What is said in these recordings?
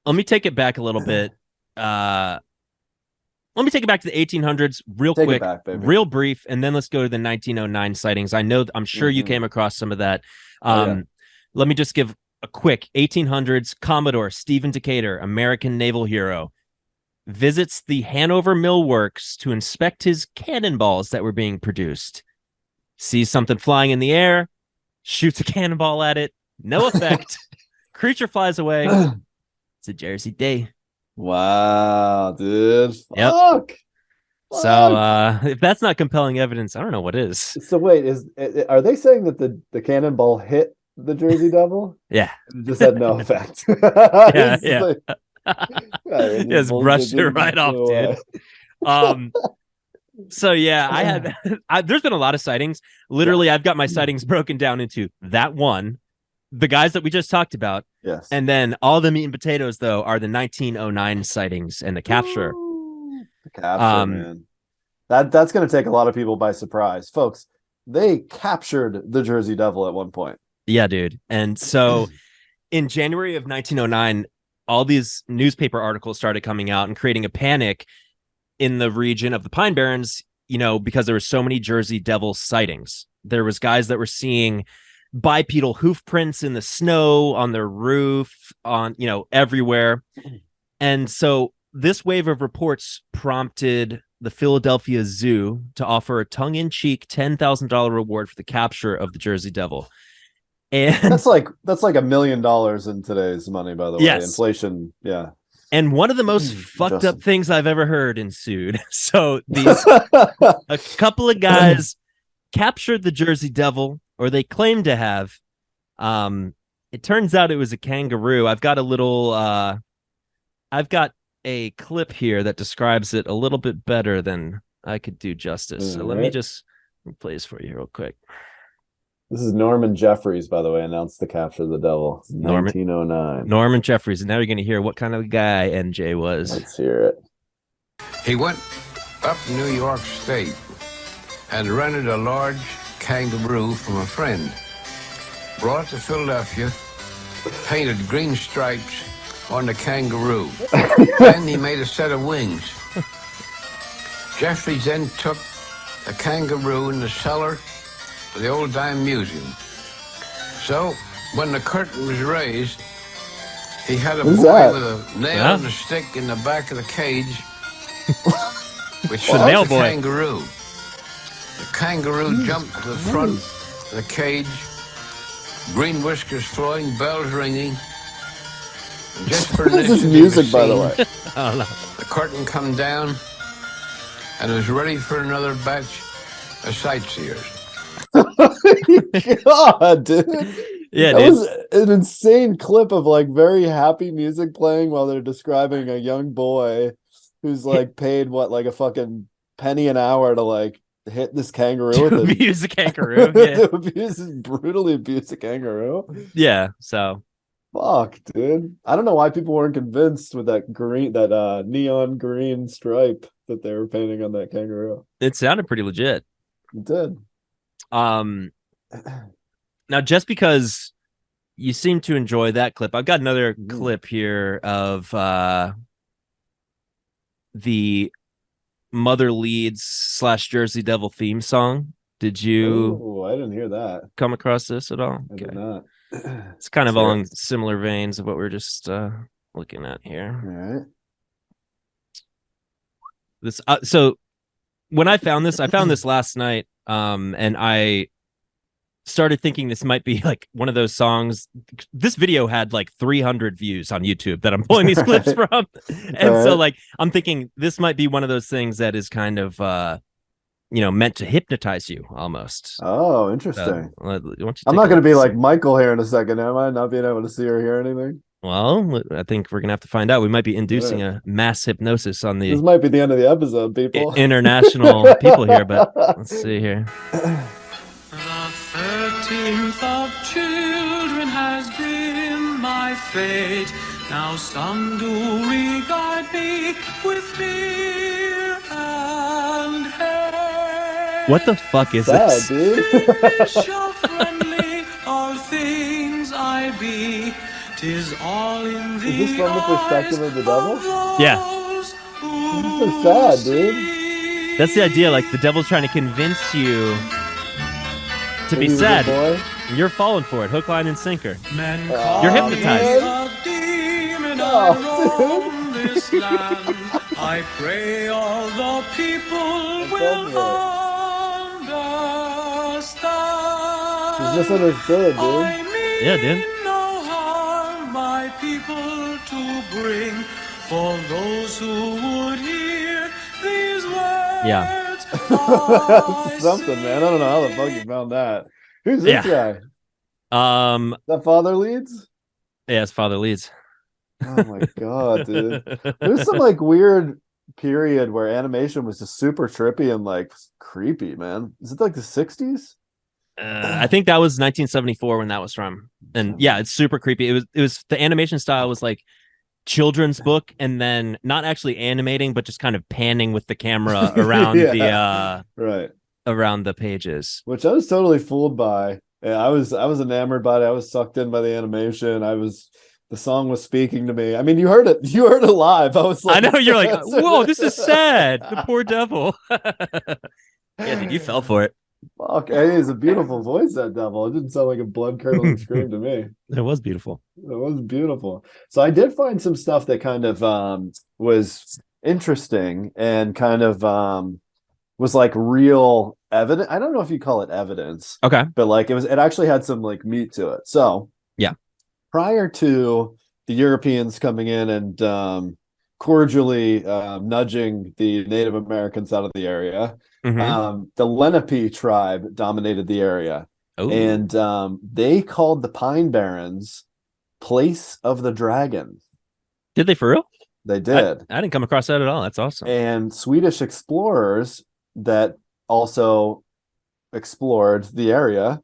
let me take it back a little bit. Let me take it back to the 1800s real Take it quick, back, baby. real brief, and then let's go to the 1909 sightings. I'm sure you Hmm. came across some of that. Oh yeah. Um, Let me just give a quick 1800s Commodore Stephen Decatur, American naval hero, visits the Hanover Mill Works to inspect his cannonballs that were being produced. Sees something flying in the air, shoots a cannonball at it, no effect. Creature flies away. It's a Jersey day. Wow, dude. Yep. Fuck. So Fuck. if that's not compelling evidence, I don't know what is. So wait, are they saying that the cannonball hit the Jersey Devil? Yeah. It just had no effect. Yeah, It's just yeah. like, yeah, it just Just brushed it just right off, flew dude. away. Um, so yeah, I had there's been a lot of sightings. Yeah. Literally, I've got my sightings broken down into that one, the guys that we just talked about, Yes. and then all the meat and potatoes though are the 1909 sightings and the capture. Woo. The capture, Um, man. That's going to take a lot of people by surprise, folks. They captured the Jersey Devil at one point. yeah, dude. And so in January of 1909, all these newspaper articles started coming out and creating a panic in the region of the Pine Barrens, because there were so many Jersey Devil sightings. There was guys that were seeing bipedal hoof prints in the snow on their roof, on, everywhere. And so this wave of reports prompted the Philadelphia Zoo to offer a tongue-in-cheek $10,000 reward for the capture of the Jersey Devil. And That's like $1 million in today's money, by the way. yes, Inflation, yeah. and one of the most fucked up Justin. things I've ever heard ensued. So a couple of guys captured the Jersey Devil, or they claimed to have. It turns out it was a kangaroo. I've got a clip here that describes it a little bit better than I could do justice. So All let me right. just play this for you real quick. This is Norman Jeffries, by the way, announced the capture of the devil, Norman 1909. Norman Jeffries, and now you're going to hear what kind of guy NJ was. Let's hear it. He went up New York State and rented a large kangaroo from a friend. Brought it to Philadelphia, painted green stripes on the kangaroo. Then he made a set of wings. Jeffries then took the kangaroo in the cellar of the Old Dime Museum. So, when the curtain was raised, he had a Who's boy that? with a nail Yeah. and a stick in the back of the cage, which The was nail the boy. kangaroo. The kangaroo jumped to the front of the cage, green whiskers flowing, bells ringing. And just for This is initiative music, by the way. I don't know. the curtain come down, and it was ready for another batch of sightseers. God, dude. Yeah, That dude. was an insane clip of like very happy music playing while they're describing a young boy who's like paid what, like a fucking penny an hour to like hit this kangaroo with To a abuse a kangaroo. Yeah. brutally abuse a kangaroo. Yeah. So Fuck, dude. I don't know why people weren't convinced with that neon green stripe that they were painting on that kangaroo. it sounded pretty legit. It did. Um, Now, just because you seem to enjoy that clip, I've got another clip here of the Mother Leeds / Jersey Devil theme song. Did you Oh, I didn't hear that. come across this at all? I did not. It's kind of Let's hear along it. similar veins of what we're just looking at All here. right. This so when I found this last night, and I started thinking this might be like one of those songs. This video had like 300 views on YouTube that I'm pulling these clips from. And so like I'm thinking this might be one of those things that is kind of meant to hypnotize you almost. Oh, interesting. I'm not going to be like Michael here in a second, am I? Not being able to see or hear anything. Well, I think we're gonna have to find out. We might be inducing a mass hypnosis on This the might be the end of the episode, people. international people here, but let's see here. The 13th of children has been my fate. Now some do regard me with fear and hate. What the fuck is Sad, this? dude. Fish or friendly, all things I be. 'Tis all in the Is this from the perspective of the devil? Yeah. This is so sad, dude. That's the idea. Like the devil's trying to convince you to be He's a sad. good boy. You're falling for it, hook, line, and sinker. Men You're call hypnotized. me a demon, Oh, I roam this land. I pray all the people will understand. He's misunderstood, dude. I mean Yeah, dude. no harm, my people to bring for those who would hear these words. Yeah. That's something, man. I don't know how the fuck you found that. Who's this guy? That Father Leeds? Yeah, it's Father Leeds. Oh my god, dude. There's some like weird period where animation was just super trippy and like creepy, man. Is it like the 60s? I think that was 1974 when that was from. And yeah, it's super creepy. It was the animation style was like children's book, and then not actually animating, but just kind of panning with the camera around right around the pages. Which I was totally fooled by. Yeah, I was enamored by it. I was sucked in by the animation. The song was speaking to me. I mean, you heard it live. I was like, I know, you're like, whoa, this is sad. The poor devil. Yeah, dude, you fell for it. Fuck, it is a beautiful voice, that devil. It didn't sound like a blood-curdling scream to me. It was beautiful. It was beautiful. So I did find some stuff that kind of was interesting and kind of was like real evidence. I don't know if you call it evidence. Okay. But like it actually had some like meat to it. So yeah. Prior to the Europeans coming in and cordially nudging the Native Americans out of the area, the Lenape tribe dominated the area. Ooh. And they called the Pine Barrens Place of the Dragon. Did they for real? They did. I didn't come across that at all. That's awesome. And Swedish explorers that also explored the area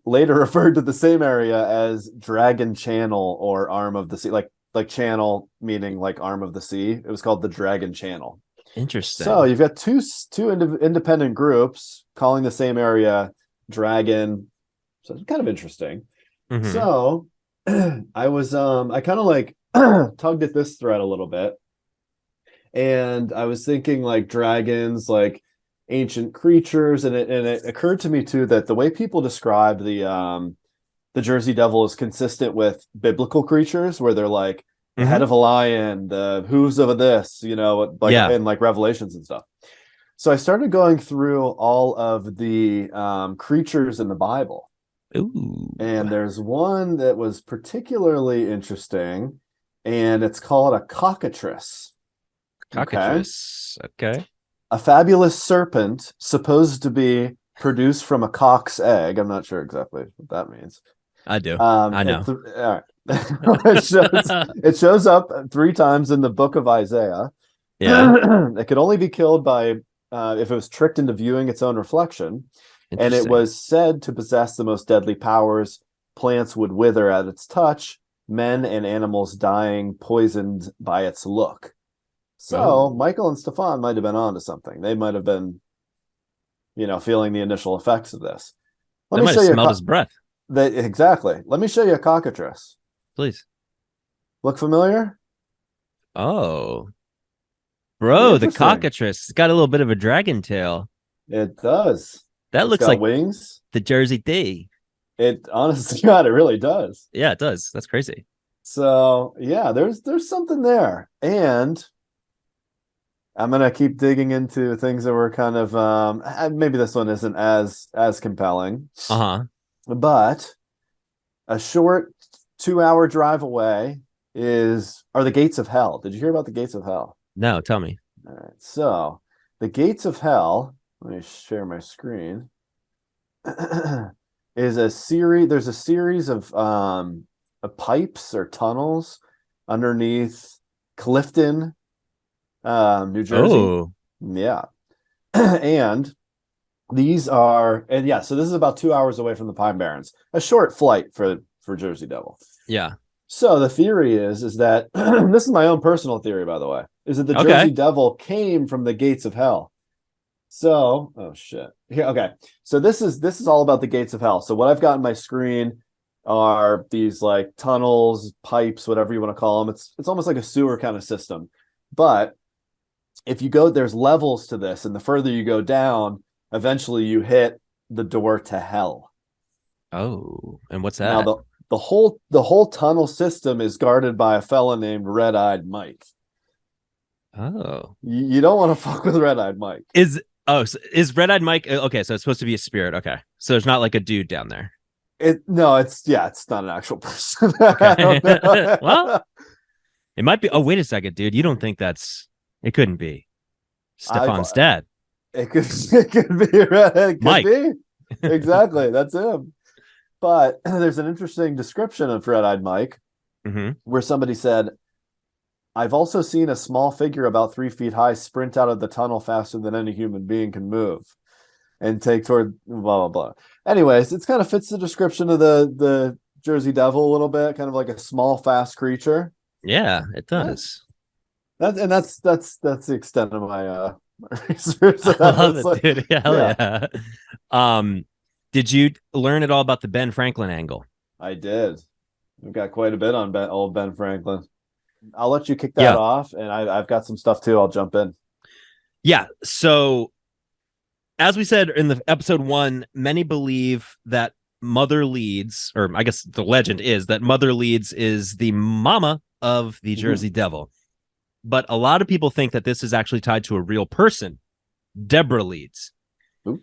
later referred to the same area as Dragon Channel or Arm of the Sea, like channel meaning like arm of the sea. It was called the Dragon Channel. Interesting. So you've got two independent groups calling the same area Dragon. So it's kind of interesting. So I was I kind of like tugged at this thread a little bit, and I was thinking like dragons, like ancient creatures, and it occurred to me too that the way people describe the Jersey Devil is consistent with biblical creatures, where they're like the head of a lion, the hooves of a this, like in like Revelations and stuff. So I started going through all of the creatures in the Bible. Ooh. And there's one that was particularly interesting, and it's called a cockatrice. Cockatrice. Okay. A fabulous serpent supposed to be produced from a cock's egg. I'm not sure exactly what that means. I do. I know. All right. it shows up 3 times in the book of Isaiah. Yeah. It could only be killed by if it was tricked into viewing its own reflection. And it was said to possess the most deadly powers. Plants would wither at its touch, men and animals dying poisoned by its look. So Michael and Stefan might have been onto something. They might have been, feeling the initial effects of this. They might have smelled his breath. Exactly. Let me show you a cockatrice. Please. Look familiar? Oh. Bro, the cockatrice. It's got a little bit of a dragon tail. It does. That looks like wings. The Jersey D. It honestly, God, it really does. Yeah, it does. That's crazy. So yeah, there's something there. And I'm gonna keep digging into things that were kind of maybe this one isn't as compelling. But a short 2-hour drive away are the Gates of Hell. Did you hear about the Gates of Hell? No, tell me. All right. So the Gates of Hell, let me share my screen. There's a series of pipes or tunnels underneath Clifton, New Jersey. Oh. Yeah. And these are, so this is about 2 hours away from the Pine Barrens. A short flight for Jersey Devil. Yeah. So the theory is that this is my own personal theory, by the way, is that the Jersey Devil came from the Gates of Hell. So, oh shit. Here, okay. So this is all about the Gates of Hell. So what I've got on my screen are these like tunnels, pipes, whatever you want to call them. It's almost like a sewer kind of system. But if you go, there's levels to this, and the further you go down, eventually you hit the door to hell. Oh, and what's that? Now the whole tunnel system is guarded by a fella named Red-Eyed Mike. Oh, you don't want to fuck with Red-Eyed Mike. Is Red-Eyed Mike okay? So it's supposed to be a spirit. Okay, so there's not like a dude down there. It's not an actual person. Okay. Well, it might be. Oh, wait a second, dude. You don't think it couldn't be Stefan's dad? It could be. It could Mike. Be. Exactly. That's him. But there's an interesting description of Red-Eyed Mike where somebody said, I've also seen a small figure about 3 feet high sprint out of the tunnel faster than any human being can move and take toward blah, blah, blah. Anyways, it kind of fits the description of the Jersey Devil a little bit, kind of like a small, fast creature. Yeah, it does. That's the extent of my research. I love it, dude. Hell yeah. Did you learn at all about the Ben Franklin angle? I did. We've got quite a bit on old Ben Franklin. I'll let you kick that off, and I've got some stuff too. I'll jump in. Yeah. So, as we said in the episode 1, many believe that Mother Leeds, or I guess the legend is that Mother Leeds is the mama of the Jersey Devil. But a lot of people think that this is actually tied to a real person, Deborah Leeds. Ooh.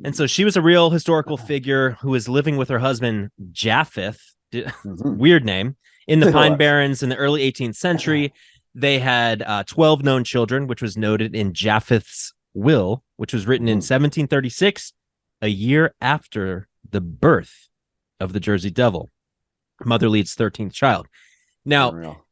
And so she was a real historical figure who was living with her husband, Japheth, weird name, in the Pine Barrens in the early 18th century. They had 12 known children, which was noted in Japheth's will, which was written in 1736, a year after the birth of the Jersey Devil, Mother Leeds' 13th child. Now,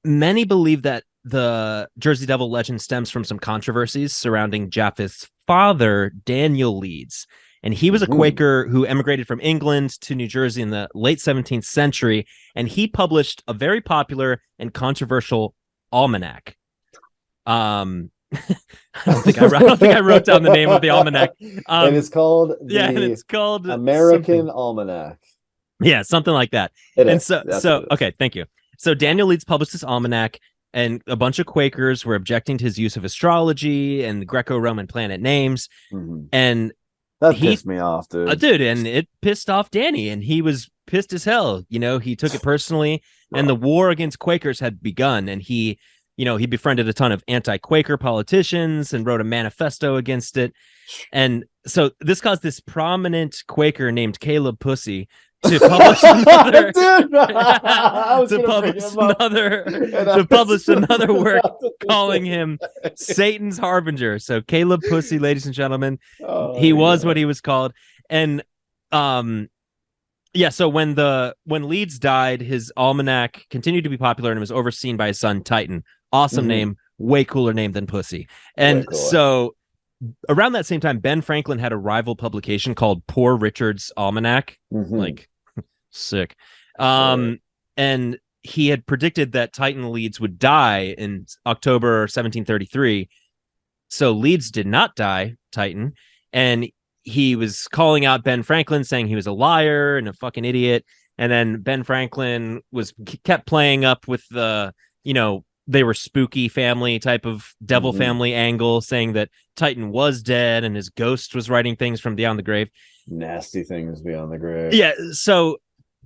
many believe that the Jersey Devil legend stems from some controversies surrounding Japheth's father, Daniel Leeds. And he was a Quaker who emigrated from England to New Jersey in the late 17th century. And he published a very popular and controversial almanac. I don't think I wrote down the name of the almanac. And it's called American Almanac. Yeah, something like that. Okay, thank you. So Daniel Leeds published this almanac, and a bunch of Quakers were objecting to his use of astrology and Greco-Roman planet names. And that pissed me off, dude. And it pissed off Danny, and he was pissed as hell. You know, he took it personally, and the war against Quakers had begun, and he befriended a ton of anti-Quaker politicians and wrote a manifesto against it. And so this caused this prominent Quaker named Caleb Pussy to publish another work calling him Satan's Harbinger. So Caleb Pussy, ladies and gentlemen, he was what he was called. And so when Leeds died, his almanac continued to be popular and it was overseen by his son Titan. Awesome name, way cooler name than Pussy. And so around that same time, Ben Franklin had a rival publication called Poor Richard's Almanac. Like, sick. And he had predicted that Titan Leeds would die in October 1733. So Leeds did not die, Titan. And he was calling out Ben Franklin, saying he was a liar and a fucking idiot. And then Ben Franklin kept playing up with the, they were spooky family type of devil family angle, saying that Titan was dead and his ghost was writing things from beyond the grave. Nasty things beyond the grave. Yeah. So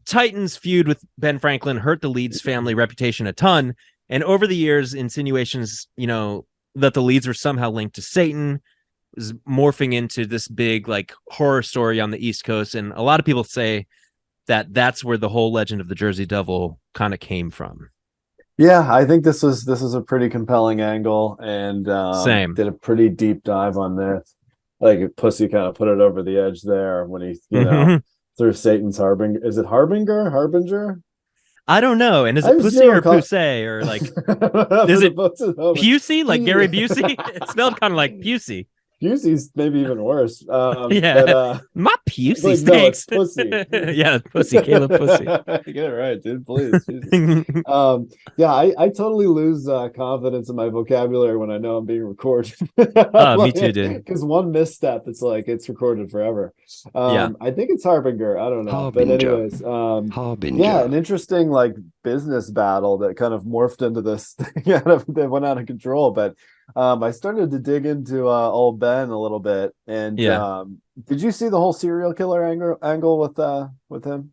Titan's feud with Ben Franklin hurt the Leeds family reputation a ton. And over the years, insinuations, that the Leeds were somehow linked to Satan was morphing into this big like horror story on the East Coast. And a lot of people say that that's where the whole legend of the Jersey Devil kind of came from. Yeah, I think this is a pretty compelling angle, and Same. Did a pretty deep dive on this. Like Pussy kind of put it over the edge there when he, through Satan's Harbinger. Is it Harbinger? I don't know. And is it Pussy or Pussy or like? Is it Pusey like Gary Busey? It's spelled kind of like Pusey. Pusey's maybe even worse. Yeah, but my Pusey like, no, it's stinks. pussy. Yeah, pussy, Caleb pussy. Get it right, dude. Please. Yeah, I totally lose confidence in my vocabulary when I know I'm being recorded. Me too, dude. Because one misstep, it's like it's recorded forever. Yeah. I think it's Harbinger. I don't know. Harbinger. But anyways, Harbinger. yeah, an interesting like business battle that kind of morphed into this thing that went out of control. But I started to dig into old Ben a little bit, and did you see the whole serial killer angle with him?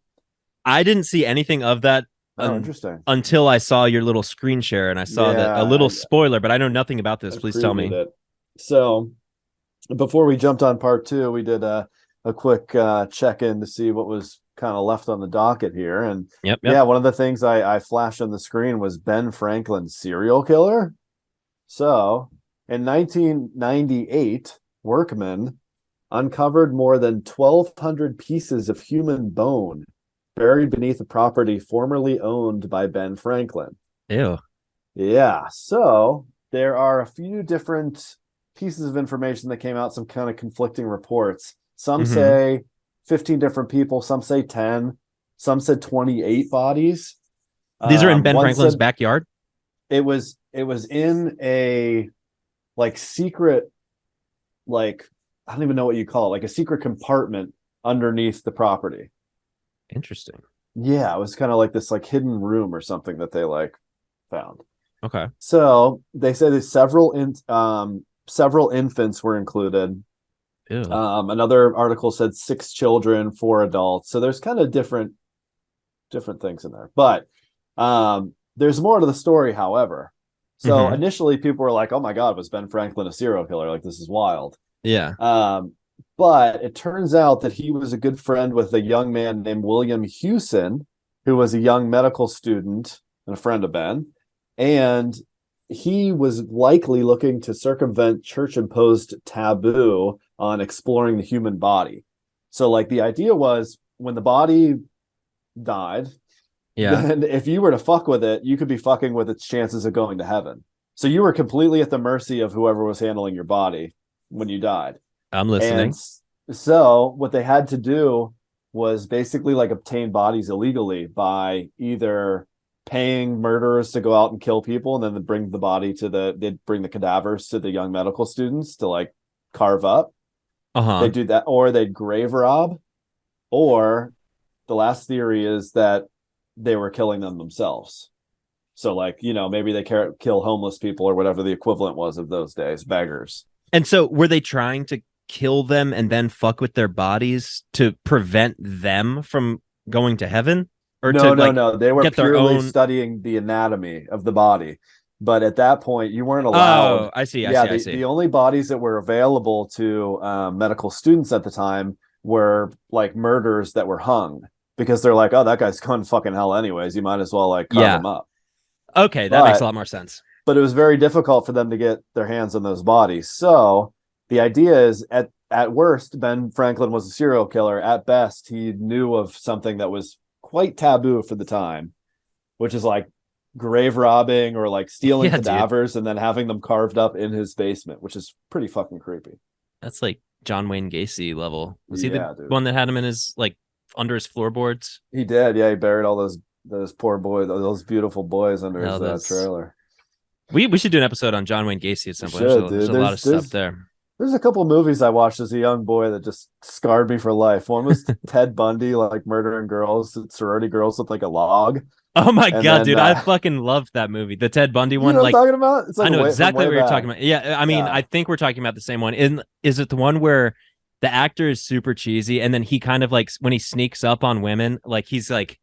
I didn't see anything of that. Interesting. Until I saw your little screen share, and I saw that a little spoiler, but I know nothing about this. Please tell me. So, before we jumped on part 2, we did a quick check-in to see what was kind of left on the docket here, and yeah, one of the things I flashed on the screen was Ben Franklin's serial killer. So, in 1998, workmen uncovered more than 1,200 pieces of human bone buried beneath a property formerly owned by Ben Franklin. Ew. Yeah, so there are a few different pieces of information that came out, some kind of conflicting reports. Some say 15 different people, some say 10, some said 28 bodies. These are in Ben Franklin's backyard? It was in a like secret, like I don't even know what you call it, like a secret compartment underneath the property. Interesting. Yeah, it was kind of like this like hidden room or something that they like found. Okay. So they say that several infants were included. Ew. Another article said 6 children, 4 adults. So there's kind of different things in there. But there's more to the story, however. So initially people were like, oh my God, was Ben Franklin a serial killer? Like, this is wild. Yeah. But it turns out that he was a good friend with a young man named William Hewson, who was a young medical student and a friend of Ben. And he was likely looking to circumvent church-imposed taboo on exploring the human body. So, like, the idea was when the body died, then if you were to fuck with it, you could be fucking with its chances of going to heaven. So you were completely at the mercy of whoever was handling your body when you died. I'm listening. And so what they had to do was basically like obtain bodies illegally by either paying murderers to go out and kill people, and then they'd bring the cadavers to the young medical students to like carve up. They'd do that, or they'd grave rob, or the last theory is that they were killing them themselves. So like, you know, maybe they kill homeless people or whatever the equivalent was of those days, beggars. And so were they trying to kill them and then fuck with their bodies to prevent them from going to heaven? Or no. They were purely studying the anatomy of the body. But at that point, you weren't allowed. Oh, I see. The only bodies that were available to medical students at the time were like murderers that were hung, because they're like, oh, that guy's going to fucking hell anyways. You might as well like carve him up. Okay, that makes a lot more sense. But it was very difficult for them to get their hands on those bodies. So the idea is, at worst, Ben Franklin was a serial killer. At best, he knew of something that was quite taboo for the time, which is like grave robbing or like stealing cadavers and then having them carved up in his basement, which is pretty fucking creepy. That's like John Wayne Gacy level. Was he the one that had him in his like under his floorboards? He did. Yeah, he buried all those poor boys, those beautiful boys under his trailer. We should do an episode on John Wayne Gacy at some point. There's a lot of stuff there. There's a couple of movies I watched as a young boy that just scarred me for life. One was Ted Bundy, like murdering girls, sorority girls with like a log. Oh my God, dude. I fucking loved that movie. The Ted Bundy one. You know what I'm talking about? It's like I know exactly what you're talking about. Yeah, I mean, I think we're talking about the same one. Is it the one where the actor is super cheesy and then he kind of like, when he sneaks up on women, like he's like,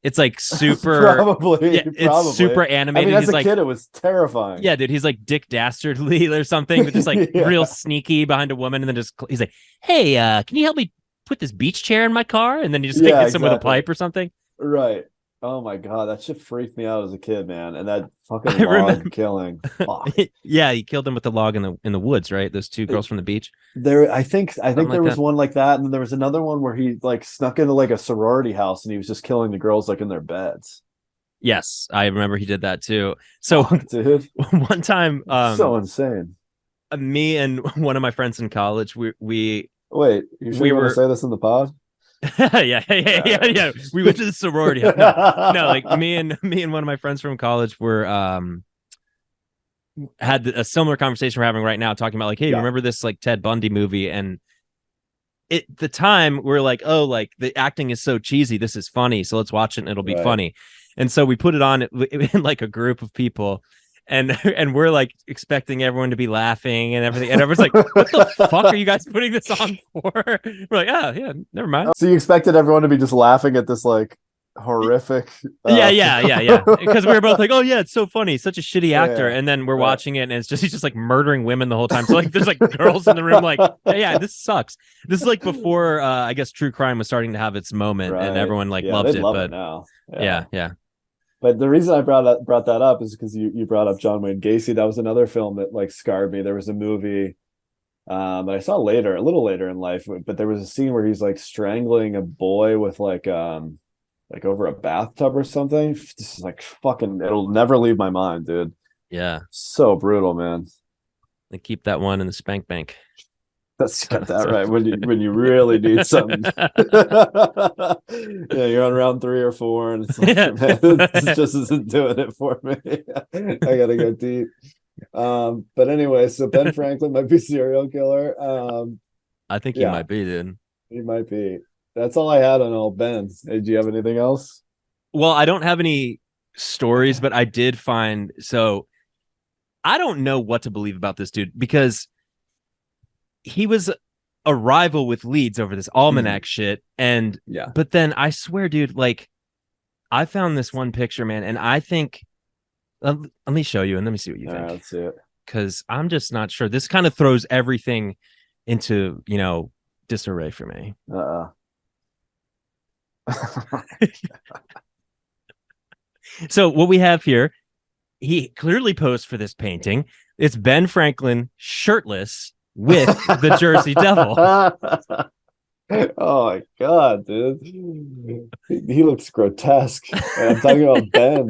it's like super probably. It's super animated. I mean, as a kid, it was terrifying. Yeah, dude, he's like Dick Dastardly or something, but just like real sneaky behind a woman, and then he's like, "Hey, can you help me put this beach chair in my car?" And then he just like hits him with a pipe or something. Right. Oh my God, that shit freaked me out as a kid, man. And that fucking log killing. Yeah, he killed them with the log in the woods, right? Those 2 girls from the beach. I think there was one like that, and then there was another one where he like snuck into like a sorority house and he was just killing the girls like in their beds. Yes, I remember he did that too. So, dude, one time, so insane. Me and one of my friends in college, we Wait, you sure we you want to were say this in the pod? yeah. We went to the sorority. No, like me and one of my friends from college were had a similar conversation we're having right now, talking about like, hey, Yeah. remember this like Ted Bundy movie? And at the time we're like, oh, like the acting is so cheesy, this is funny, so let's watch it and it'll be Right. funny. And so we put it on in like a group of people, and we're like expecting everyone to be laughing and everything, and everyone's like, what the fuck are you guys putting this on for? We're like, oh yeah, never mind. So you expected everyone to be just laughing at this like horrific Yeah, because we were both like, oh yeah, it's so funny, such a shitty actor. Yeah, And then we're right. watching it and it's just he's just like murdering women the whole time. So like there's like girls in the room like, yeah, this sucks. This is like before I guess true crime was starting to have its moment, Right. and everyone like Yeah, loved they'd it. love But it now. yeah. But the reason I brought that up is because you brought up John Wayne Gacy. That was another film that like scarred me. There was a movie that I saw later, a little later in life, but there was a scene where he's like strangling a boy with like over a bathtub or something. This is like fucking, it'll never leave my mind, dude. Yeah. So brutal, man. They keep that one in the spank bank. Let's get that right when you really need something. Yeah, you're on round 3 or 4, and it's like, man, this just isn't doing it for me. I gotta go deep. But anyway, so Ben Franklin might be serial killer. I think he might be, dude. He might be. That's all I had on old Ben. Hey, do you have anything else? Well, I don't have any stories, but I did find, so I don't know what to believe about this dude, because he was a rival with Leeds over this almanac shit. And yeah, but then I swear, dude, like I found this one picture, man, and I think let me show you and let me see what you think. Let's see it. Because I'm just not sure. This kind of throws everything into, disarray for me. So what we have here, he clearly posed for this painting. It's Ben Franklin shirtless with the Jersey Devil. Oh my god, dude. He looks grotesque. And I'm talking about Ben.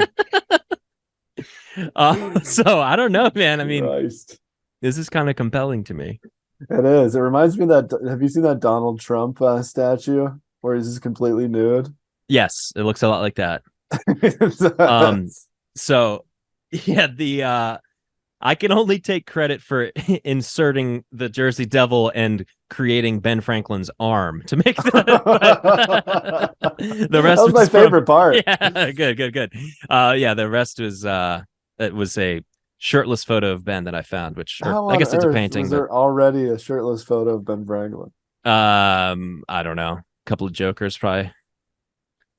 So I don't know, man. I mean, Christ. This is kind of compelling to me. It is. It reminds me of that. Have you seen that Donald Trump statue where he's just completely nude? Yes, it looks a lot like that. So yeah, I can only take credit for inserting the Jersey Devil and creating Ben Franklin's arm to make the rest. That was my favorite part. Yeah, good. Yeah, the rest was it was a shirtless photo of Ben that I found, which I guess it's a painting. Was there already a shirtless photo of Ben Franklin? I don't know. A couple of jokers, probably.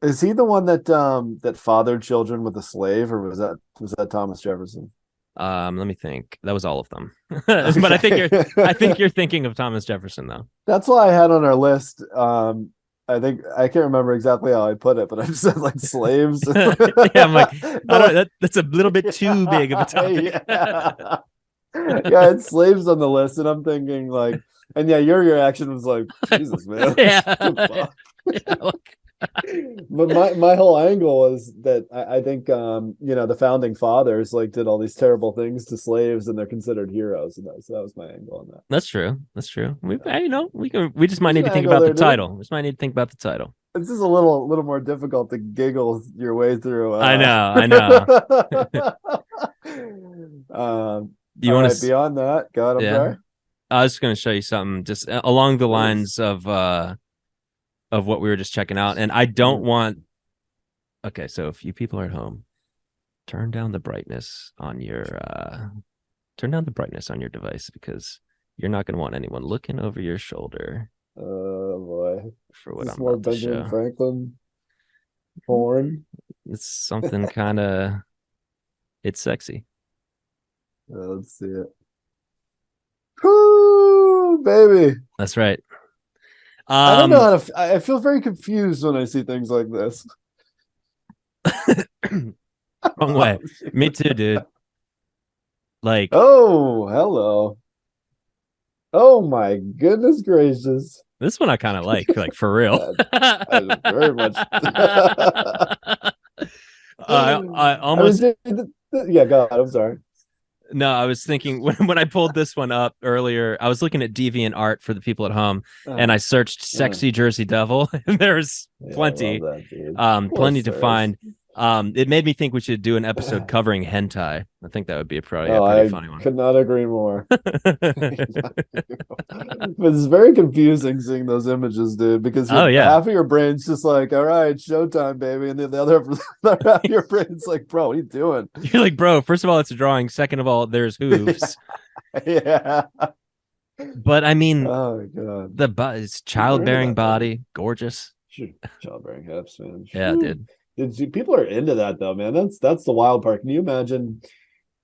Is he the one that fathered children with a slave, or was that Thomas Jefferson? Let me think. That was all of them. But I think you're thinking of Thomas Jefferson, though. That's what I had on our list. I think I can't remember exactly how I put it, but I just said like slaves. Yeah, I'm like, that's a little bit too big of a topic. Yeah, it's slaves on the list, and I'm thinking like, and yeah, your reaction was like, Jesus, man. Yeah. But my whole angle was that I think the founding fathers like did all these terrible things to slaves, and they're considered heroes, and so that was my angle on that. That's true. We just might need to think about the title. We just might need to think about the title. It's just a little more difficult to giggle your way through. I know. You want to beyond that? God, I'm sorry. I was just going to show you something just along the lines of what we were just checking out, and I don't want. Okay, so if you people are at home, turn down the brightness on your device, because you're not going to want anyone looking over your shoulder. Oh boy! For what I'm more about to Benjamin show. Franklin porn. It's something kind of. It's sexy. Let's see it. Woo, baby. That's right. I don't know how to. I feel very confused when I see things like this. Wrong way. Me too, dude. Like, oh, hello. Oh my goodness gracious. This one I kind of like for real. I very much. I almost. Yeah, God, I'm sorry. No, I was thinking when I pulled this one up earlier, I was looking at deviant art for the people at home, and I searched "sexy Jersey Devil," and there's plenty, I love that, dude. Of course plenty to there is. find. It made me think we should do an episode covering hentai. I think that would be probably a Oh, pretty I funny one. could not agree more. But it's very confusing seeing those images, dude, because Oh, yeah. half of your brain's just like, all right, showtime, baby. And then the other half of your brain's like, bro, what are you doing? You're like, bro, first of all, it's a drawing. Second of all, there's hooves. Yeah. But I mean, Oh, God. it's childbearing body, gorgeous. Childbearing hips, man. Yeah, dude. People are into that, though, man. That's the wild part. Can you imagine?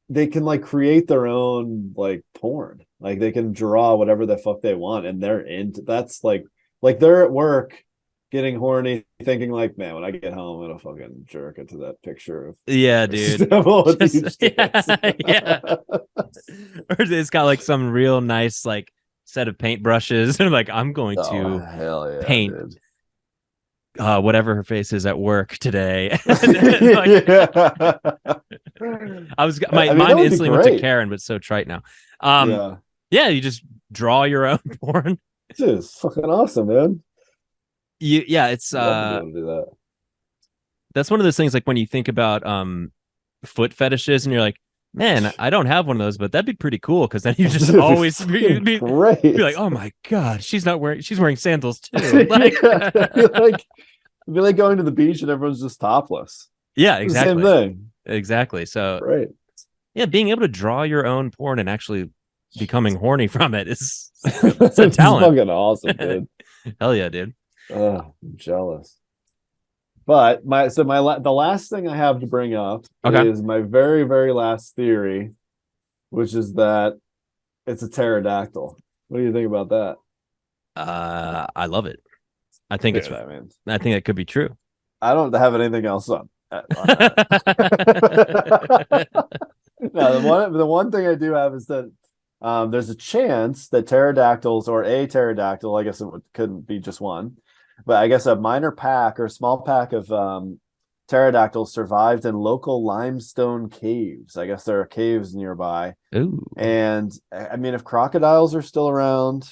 They can like create their own like porn. Like they can draw whatever the fuck they want, and they're into that's like they're at work getting horny, thinking like, man, when I get home, I'm gonna fucking jerk into that picture of Yeah, dude. Devil with Just, huge tits. yeah. Or it's got like some real nice like set of paintbrushes, and like I'm going to hell yeah, paint dude. Whatever her face is at work today. Yeah. My mind instantly went to Karen, but so trite now. Yeah, you just draw your own porn. Dude, it's fucking awesome, man. It's Love to be able to do that. That's one of those things like when you think about foot fetishes and you're like, man, I don't have one of those, but that'd be pretty cool because then you just always be like, oh my god, she's wearing sandals too. Like, it'd be like going to the beach and everyone's just topless. Yeah, exactly. Same thing. Exactly. So right. Yeah, being able to draw your own porn and actually becoming horny from it is it's a talent. Fucking awesome, dude. Hell yeah, dude. I'm jealous. But the last thing I have to bring up is my very, very last theory, which is that it's a pterodactyl. What do you think about that? I love it. I think I think it could be true. I don't have anything else on. No, the one thing I do have is that there's a chance that pterodactyls or a pterodactyl, I guess couldn't be just one, but I guess a minor pack or small pack of pterodactyls survived in local limestone caves. I guess there are caves nearby. Ooh. And I mean, if crocodiles are still around,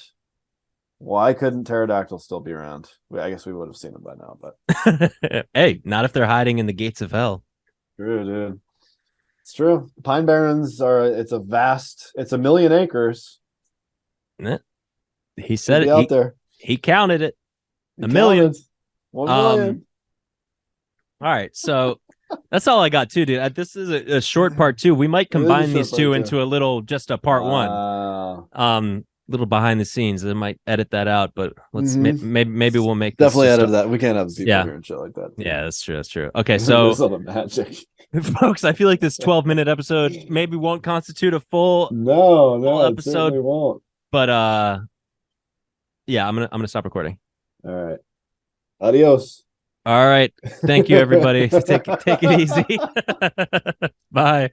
why couldn't pterodactyls still be around? I guess we would have seen them by now, but hey, not if they're hiding in the gates of hell. True, dude. It's true. Pine Barrens it's a million acres. He said it out there. He counted it. A million. 1 million. All right, so that's all I got too, dude. This is a short part two. We might combine these two into just a part one. Little behind the scenes. I might edit that out, but let's maybe we'll make definitely edit that. We can't have people here and shit like that. Yeah, that's true. That's true. Okay, so there's all the magic, folks. I feel like this 12-minute episode maybe won't constitute a full episode. It won't. But yeah, I'm gonna stop recording. All right. Adios. All right. Thank you, everybody. Take it easy. Bye.